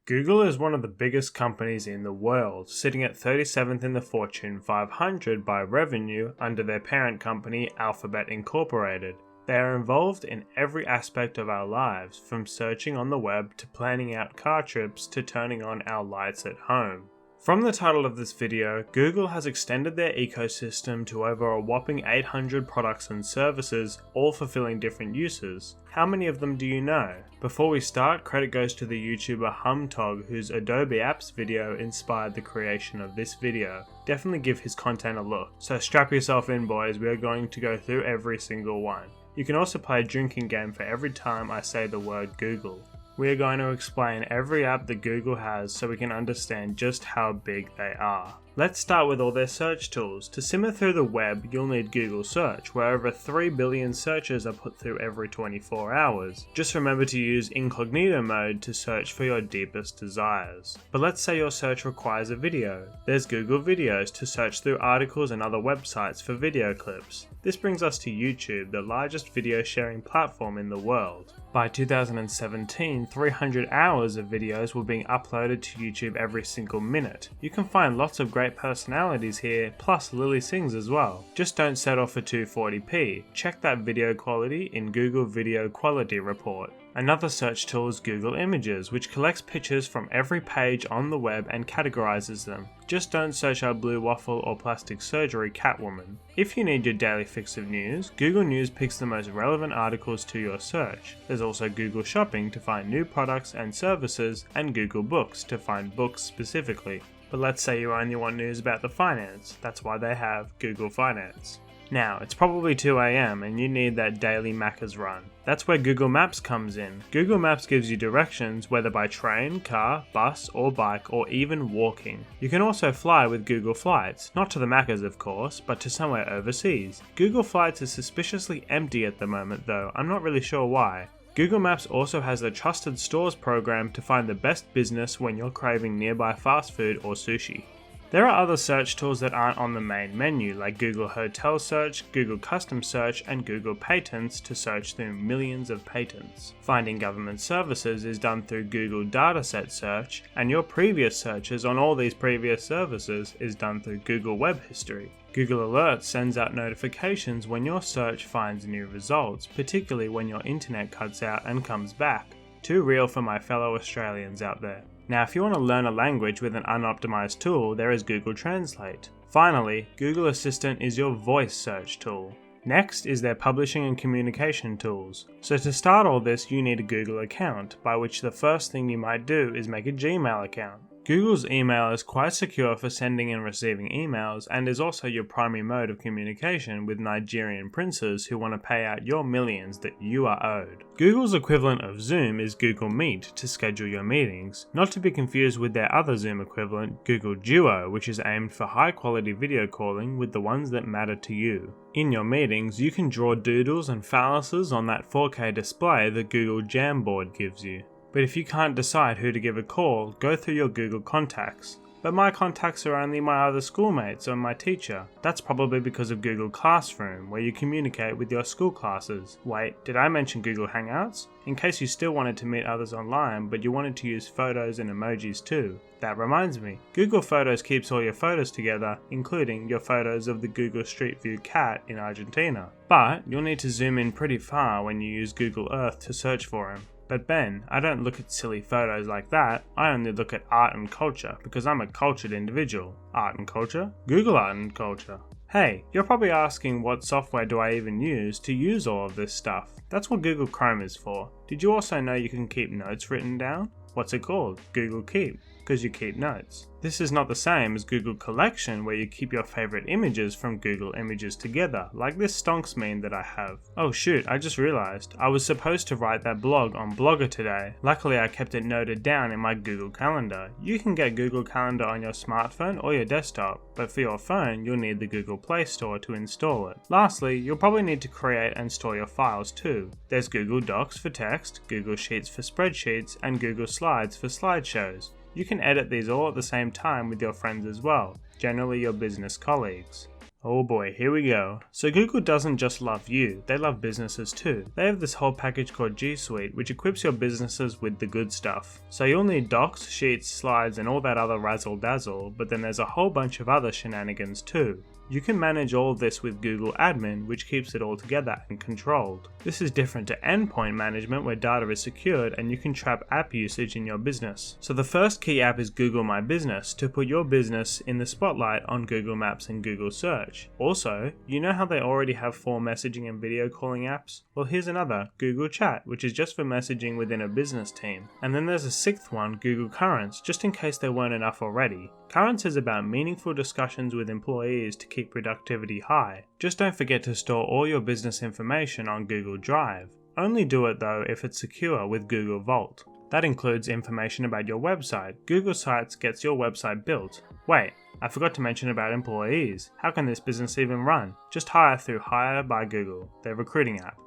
Google is one of the biggest companies in the world, sitting at 37th in the Fortune 500 by revenue under their parent company Alphabet Incorporated. They are involved in every aspect of our lives, from searching on the web to planning out car trips to turning on our lights at home. From the title of this video, Google has extended their ecosystem to over a whopping 800 products and services, all fulfilling different uses. How many of them do you know? Before we start, credit goes to the YouTuber Humtog, whose Adobe Apps video inspired the creation of this video. Definitely give his content a look. So strap yourself in, boys, we are going to go through every single one. You can also play a drinking game for every time I say the word Google. We are going to explain every app that Google has so we can understand just how big they are. Let's start with all their search tools. To simmer through the web, you'll need Google Search, where over 3 billion searches are put through every 24 hours. Just remember to use incognito mode to search for your deepest desires. But let's say your search requires a video. There's Google Videos to search through articles and other websites for video clips. This brings us to YouTube, the largest video sharing platform in the world. By 2017, 300 hours of videos were being uploaded to YouTube every single minute. You can find lots of great personalities here, plus Lily Sings as well. Just don't settle for 240p. Check that video quality in Google Video Quality Report. Another search tool is Google Images, which collects pictures from every page on the web and categorizes them. Just don't search our blue waffle or plastic surgery Catwoman. If you need your daily fix of news, Google News picks the most relevant articles to your search. There's also Google Shopping to find new products and services, and Google Books to find books specifically. But let's say you only want news about the finance, that's why they have Google Finance. Now, it's probably 2 AM and you need that daily Macca's run. That's where Google Maps comes in. Google Maps gives you directions whether by train, car, bus or bike or even walking. You can also fly with Google Flights, not to the Macca's of course, but to somewhere overseas. Google Flights is suspiciously empty at the moment though, I'm not really sure why. Google Maps also has the Trusted Stores program to find the best business when you're craving nearby fast food or sushi. There are other search tools that aren't on the main menu, like Google Hotel Search, Google Custom Search, and Google Patents to search through millions of patents. Finding government services is done through Google Dataset Search, and your previous searches on all these previous services is done through Google Web History. Google Alerts sends out notifications when your search finds new results, particularly when your internet cuts out and comes back. Too real for my fellow Australians out there. Now, if you want to learn a language with an unoptimized tool, there is Google Translate. Finally, Google Assistant is your voice search tool. Next is their publishing and communication tools. So to start all this, you need a Google account, by which the first thing you might do is make a Gmail account. Google's email is quite secure for sending and receiving emails and is also your primary mode of communication with Nigerian princes who want to pay out your millions that you are owed. Google's equivalent of Zoom is Google Meet to schedule your meetings, not to be confused with their other Zoom equivalent, Google Duo, which is aimed for high quality video calling with the ones that matter to you. In your meetings, you can draw doodles and phalluses on that 4K display that Google Jamboard gives you. But if you can't decide who to give a call, go through your Google contacts. But my contacts are only my other schoolmates or my teacher. That's probably because of Google Classroom, where you communicate with your school classes. Wait, did I mention Google Hangouts? In case you still wanted to meet others online, but you wanted to use photos and emojis too. That reminds me, Google Photos keeps all your photos together, including your photos of the Google Street View cat in Argentina. But you'll need to zoom in pretty far when you use Google Earth to search for him. But Ben, I don't look at silly photos like that, I only look at art and culture because I'm a cultured individual. Art and culture? Google art and culture. Hey, you're probably asking what software do I even use to use all of this stuff? That's what Google Chrome is for. Did you also know you can keep notes written down? What's it called? Google Keep, because you keep notes. This is not the same as Google Collection, where you keep your favorite images from Google Images together, like this stonks meme that I have. Oh shoot, I just realized, I was supposed to write that blog on Blogger today. Luckily I kept it noted down in my Google Calendar. You can get Google Calendar on your smartphone or your desktop, but for your phone you'll need the Google Play Store to install it. Lastly, you'll probably need to create and store your files too. There's Google Docs for text, Google Sheets for spreadsheets, and Google Slides for slideshows. You can edit these all at the same time with your friends as well, generally your business colleagues. Oh boy, here we go. So Google doesn't just love you, they love businesses too. They have this whole package called G Suite, which equips your businesses with the good stuff. So you'll need docs, sheets, slides, and all that other razzle dazzle, but then there's a whole bunch of other shenanigans too. You can manage all of this with Google Admin, which keeps it all together and controlled. This is different to endpoint management where data is secured and you can trap app usage in your business. So the first key app is Google My Business to put your business in the spotlight on Google Maps and Google Search. Also, you know how they already have 4 messaging and video calling apps? Well, here's another, Google Chat, which is just for messaging within a business team. And then there's a 6th one, Google Currents, just in case there weren't enough already. Currents is about meaningful discussions with employees to keep productivity high. Just don't forget to store all your business information on Google Drive. Only do it though if it's secure with Google Vault. That includes information about your website. Google Sites gets your website built. Wait, I forgot to mention about employees. How can this business even run? Just hire through Hire by Google, their recruiting app.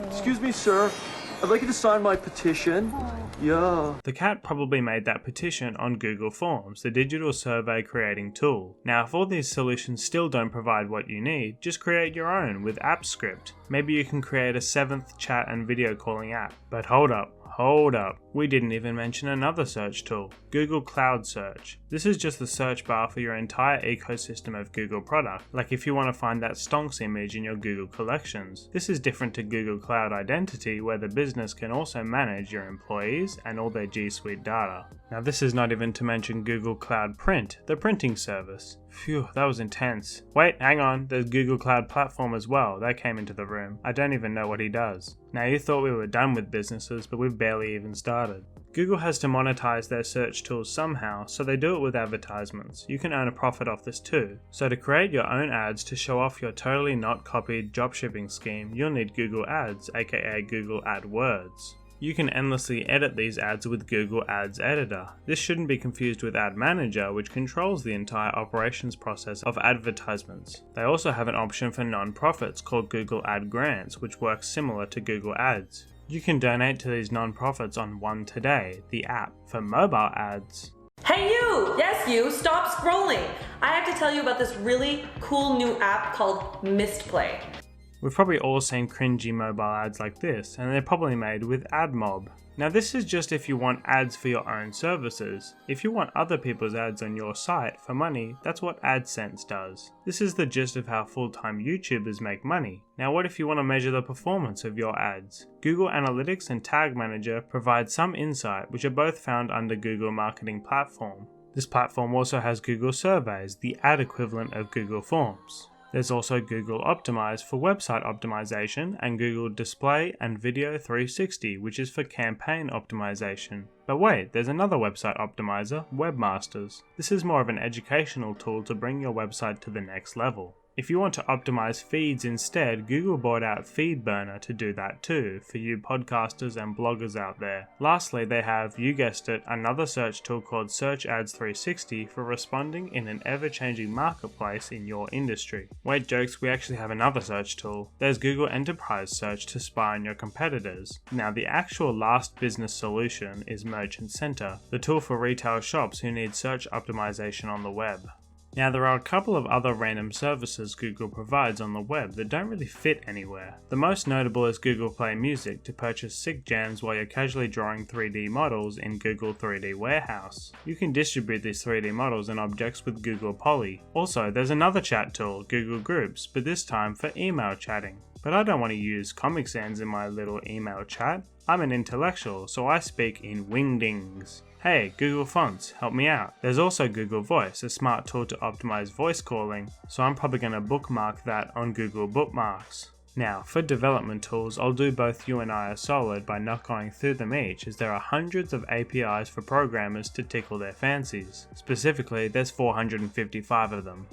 Excuse me, sir. I'd like you to sign my petition. Yeah. The cat probably made that petition on Google Forms, the digital survey creating tool. Now, if all these solutions still don't provide what you need, just create your own with AppScript. Maybe you can create a 7th chat and video calling app. But hold up. We didn't even mention another search tool, Google Cloud Search. This is just the search bar for your entire ecosystem of Google product, like if you want to find that stonks image in your Google collections. This is different to Google Cloud Identity, where the business can also manage your employees and all their G Suite data. Now this is not even to mention Google Cloud Print, the printing service. Phew, that was intense. Wait, hang on, there's Google Cloud Platform as well, that came into the room. I don't even know what he does. Now you thought we were done with businesses, but we've barely even started. Google has to monetize their search tools somehow, so they do it with advertisements. You can earn a profit off this too. So to create your own ads to show off your totally not copied dropshipping scheme, you'll need Google Ads, aka Google AdWords. You can endlessly edit these ads with Google Ads Editor. This shouldn't be confused with Ad Manager, which controls the entire operations process of advertisements. They also have an option for non-profits called Google Ad Grants, which works similar to Google Ads. You can donate to these non-profits on One Today, the app for mobile ads. Hey you! Yes you! Stop scrolling! I have to tell you about this really cool new app called Mistplay. We've probably all seen cringy mobile ads like this, and they're probably made with AdMob. Now this is just if you want ads for your own services. If you want other people's ads on your site for money, that's what AdSense does. This is the gist of how full-time YouTubers make money. Now what if you want to measure the performance of your ads? Google Analytics and Tag Manager provide some insight, which are both found under Google Marketing Platform. This platform also has Google Surveys, the ad equivalent of Google Forms. There's also Google Optimize for website optimization and Google Display and Video 360, which is for campaign optimization. But wait, there's another website optimizer, Webmasters. This is more of an educational tool to bring your website to the next level. If you want to optimize feeds instead, Google bought out FeedBurner to do that too, for you podcasters and bloggers out there. Lastly, they have, you guessed it, another search tool called Search Ads 360 for responding in an ever-changing marketplace in your industry. Wait jokes, we actually have another search tool. There's Google Enterprise Search to spy on your competitors. Now the actual last business solution is Merchant Center, the tool for retail shops who need search optimization on the web. Now there are a couple of other random services Google provides on the web that don't really fit anywhere. The most notable is Google Play Music to purchase sick jams while you're casually drawing 3D models in Google 3D Warehouse. You can distribute these 3D models and objects with Google Poly. Also, there's another chat tool, Google Groups, but this time for email chatting. But I don't want to use Comic Sans in my little email chat. I'm an intellectual, so I speak in wingdings. Hey, Google Fonts, help me out. There's also Google Voice, a smart tool to optimize voice calling, so I'm probably going to bookmark that on Google Bookmarks. Now, for development tools, I'll do both you and I are solid by not going through them each, as there are hundreds of APIs for programmers to tickle their fancies. Specifically, there's 455 of them.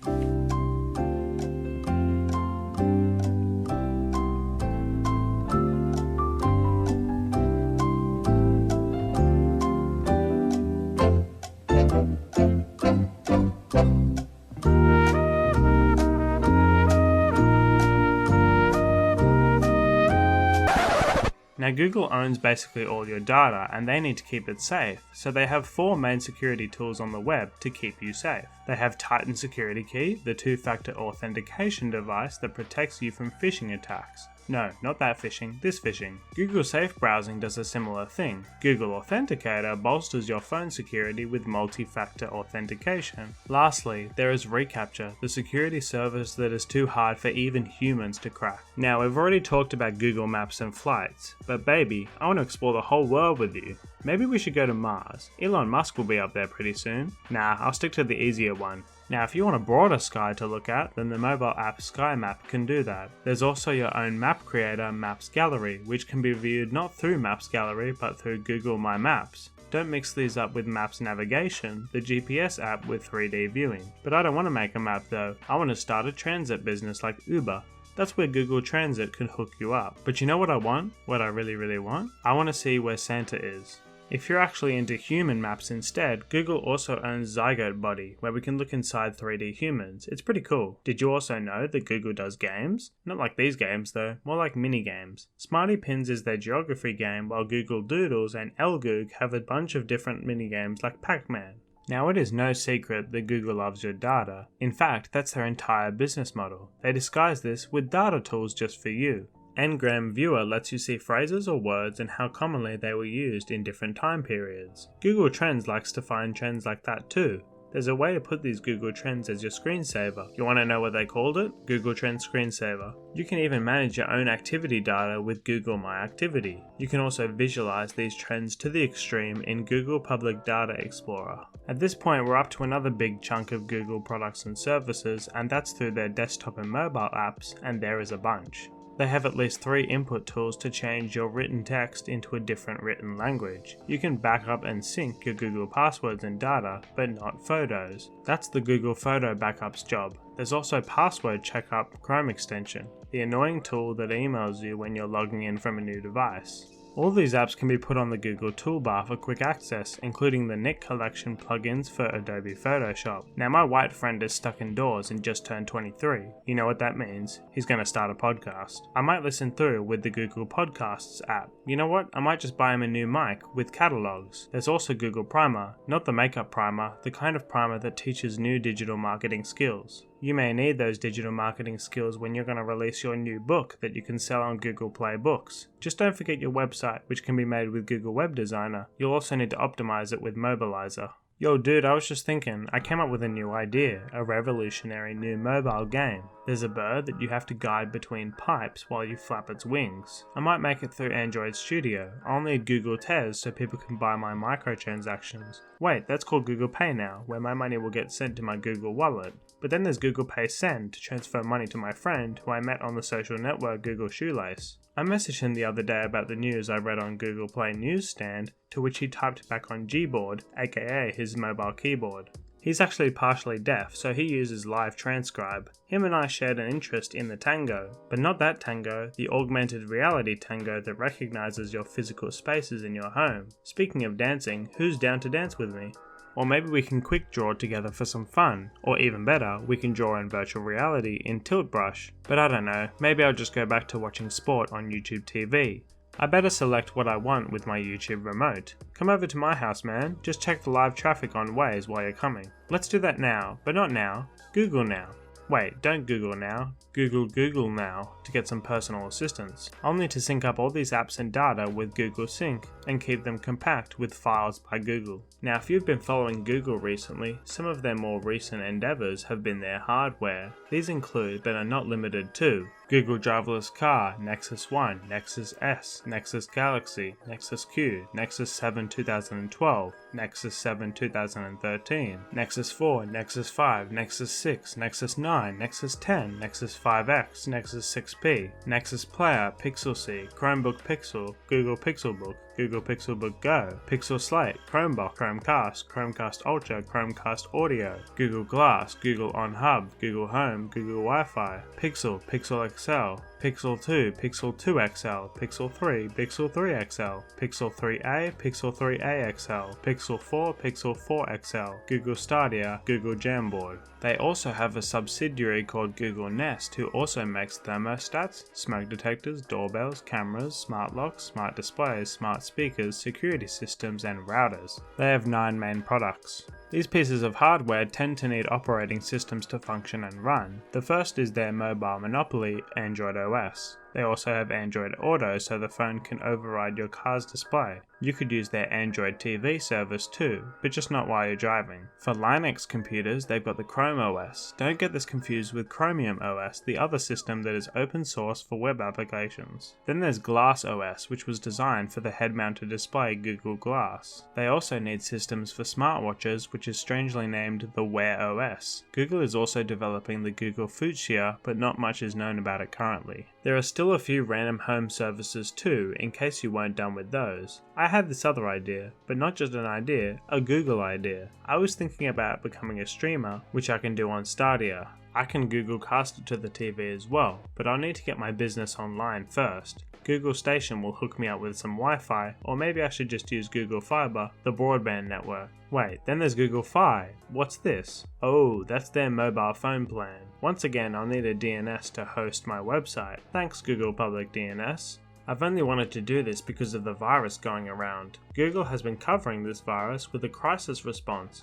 Now Google owns basically all your data and they need to keep it safe, so they have 4 main security tools on the web to keep you safe. They have Titan Security Key, the 2-factor authentication device that protects you from phishing attacks. No, not that phishing, this phishing. Google Safe Browsing does a similar thing. Google Authenticator bolsters your phone security with multi-factor authentication. Lastly, there is reCAPTCHA, the security service that is too hard for even humans to crack. Now, we've already talked about Google Maps and flights, but baby, I want to explore the whole world with you. Maybe we should go to Mars. Elon Musk will be up there pretty soon. Nah, I'll stick to the easier one. Now, if you want a broader sky to look at, then the mobile app Sky Map can do that. There's also your own map creator, Maps Gallery, which can be viewed not through Maps Gallery, but through Google My Maps. Don't mix these up with Maps Navigation, the GPS app with 3D viewing. But I don't want to make a map though, I want to start a transit business like Uber. That's where Google Transit can hook you up. But you know what I want? What I really want? I want to see where Santa is. If you're actually into human maps instead, Google also owns Zygote Body, where we can look inside 3D humans. It's pretty cool. Did you also know that Google does games? Not like these games though, more like mini games. Smarty Pins is their geography game, while Google Doodles and LGoog have a bunch of different mini games like Pac-Man. Now, it is no secret that Google loves your data. In fact, that's their entire business model. They disguise this with data tools just for you. Ngram Viewer lets you see phrases or words and how commonly they were used in different time periods. Google Trends likes to find trends like that too. There's a way to put these Google Trends as your screensaver. You want to know what they called it? Google Trends Screensaver. You can even manage your own activity data with Google My Activity. You can also visualize these trends to the extreme in Google Public Data Explorer. At this point, we're up to another big chunk of Google products and services, and that's through their desktop and mobile apps, and there is a bunch. They have at least 3 input tools to change your written text into a different written language. You can back up and sync your Google passwords and data, but not photos. That's the Google Photo Backup's job. There's also Password Checkup Chrome extension, the annoying tool that emails you when you're logging in from a new device. All these apps can be put on the Google toolbar for quick access, including the Nick Collection plugins for Adobe Photoshop. Now, my white friend is stuck indoors and just turned 23. You know what that means? He's going to start a podcast. I might listen through with the Google Podcasts app. You know what? I might just buy him a new mic with catalogs. There's also Google Primer, not the makeup primer, the kind of primer that teaches new digital marketing skills. You may need those digital marketing skills when you're going to release your new book that you can sell on Google Play Books. Just don't forget your website, which can be made with Google Web Designer. You'll also need to optimize it with Mobilizer. Yo dude, I was just thinking, I came up with a new idea, a revolutionary new mobile game. There's a bird that you have to guide between pipes while you flap its wings. I might make it through Android Studio. I'll need Google Tez so people can buy my microtransactions. Wait, that's called Google Pay now, where my money will get sent to my Google Wallet. But then there's Google Pay Send to transfer money to my friend who I met on the social network Google Shoelace. I messaged him the other day about the news I read on Google Play Newsstand, to which he typed back on Gboard, aka his mobile keyboard. He's actually partially deaf, so he uses Live Transcribe. Him and I shared an interest in the Tango, but not that Tango, the augmented reality Tango that recognizes your physical spaces in your home. Speaking of dancing, who's down to dance with me? Or maybe we can quick draw together for some fun. Or even better, we can draw in virtual reality in Tilt Brush. But I don't know, maybe I'll just go back to watching sport on YouTube TV. I better select what I want with my YouTube remote. Come over to my house, man. Just check the live traffic on Waze while you're coming. Let's do that now, but not now. Google now. Wait, don't Google now. Google now to get some personal assistance. I'll need to sync up all these apps and data with Google Sync and keep them compact with Files by Google. Now, if you've been following Google recently, some of their more recent endeavors have been their hardware. These include, but are not limited to, Google Driverless Car, Nexus 1, Nexus S, Nexus Galaxy, Nexus Q, Nexus 7 2012, Nexus 7 2013, Nexus 4, Nexus 5, Nexus 6, Nexus 9, Nexus 10, Nexus 5X, Nexus 6P, Nexus Player, Pixel C, Chromebook Pixel, Google Pixelbook, Google Pixelbook Go, Pixel Slate, Chromebook, Chromecast, Chromecast Ultra, Chromecast Audio, Google Glass, Google On Hub, Google Home, Google Wi-Fi, Pixel, Pixel XL, Pixel 2, Pixel 2 XL, Pixel 3, Pixel 3 XL, Pixel 3a, Pixel 3a XL, Pixel 4, Pixel 4 XL, Google Stadia, Google Jamboard. They also have a subsidiary called Google Nest who also makes thermostats, smoke detectors, doorbells, cameras, smart locks, smart displays, smart speakers, security systems and routers. They have 9 main products. These pieces of hardware tend to need operating systems to function and run. The first is their mobile monopoly, Android OS. They also have Android Auto so the phone can override your car's display. You could use their Android TV service too, but just not while you're driving. For Linux computers, they've got the Chrome OS. Don't get this confused with Chromium OS, the other system that is open source for web applications. Then there's Glass OS, which was designed for the head-mounted display Google Glass. They also need systems for smartwatches, which is strangely named the Wear OS. Google is also developing the Google Fuchsia, but not much is known about it currently. There are still a few random home services too, in case you weren't done with those. I had this other idea, but not just an idea, a Google idea. I was thinking about becoming a streamer, which I can do on Stadia. I can Google cast it to the TV as well, but I'll need to get my business online first. Google Station will hook me up with some Wi-Fi, or maybe I should just use Google Fiber, the broadband network. Wait, then there's Google Fi. What's this? Oh, that's their mobile phone plan. Once again, I'll need a DNS to host my website. Thanks Google Public DNS. I've only wanted to do this because of the virus going around. Google has been covering this virus with a crisis response.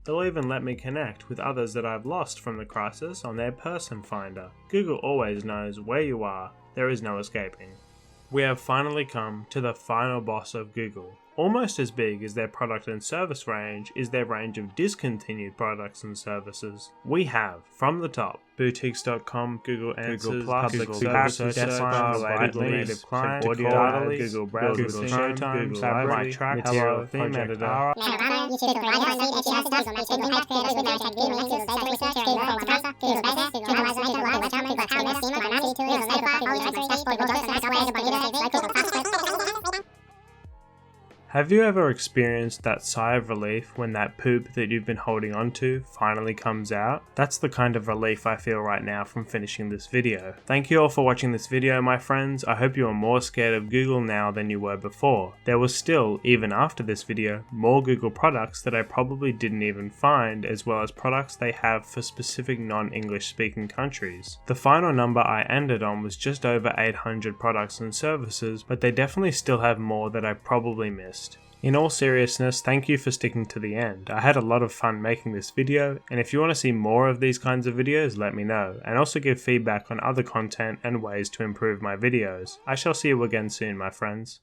They'll even let me connect with others that I've lost from the crisis on their person finder. Google always knows where you are. There is no escaping. We have finally come to the final boss of Google. Almost as big as their product and service range is their range of discontinued products and services. We have, from the top, boutiques.com, Google Answers, Google Plus, Google Search, Related Native Client, Audio, Google Browser, Google Showtime, Google Library, Track, Hello, Theme Editor. Have you ever experienced that sigh of relief when that poop that you've been holding onto finally comes out? That's the kind of relief I feel right now from finishing this video. Thank you all for watching this video, my friends. I hope you are more scared of Google now than you were before. There was still, even after this video, more Google products that I probably didn't even find, as well as products they have for specific non-English speaking countries. The final number I ended on was just over 800 products and services, but they definitely still have more that I probably missed. In all seriousness, thank you for sticking to the end. I had a lot of fun making this video, and if you want to see more of these kinds of videos, let me know, and also give feedback on other content and ways to improve my videos. I shall see you again soon, my friends.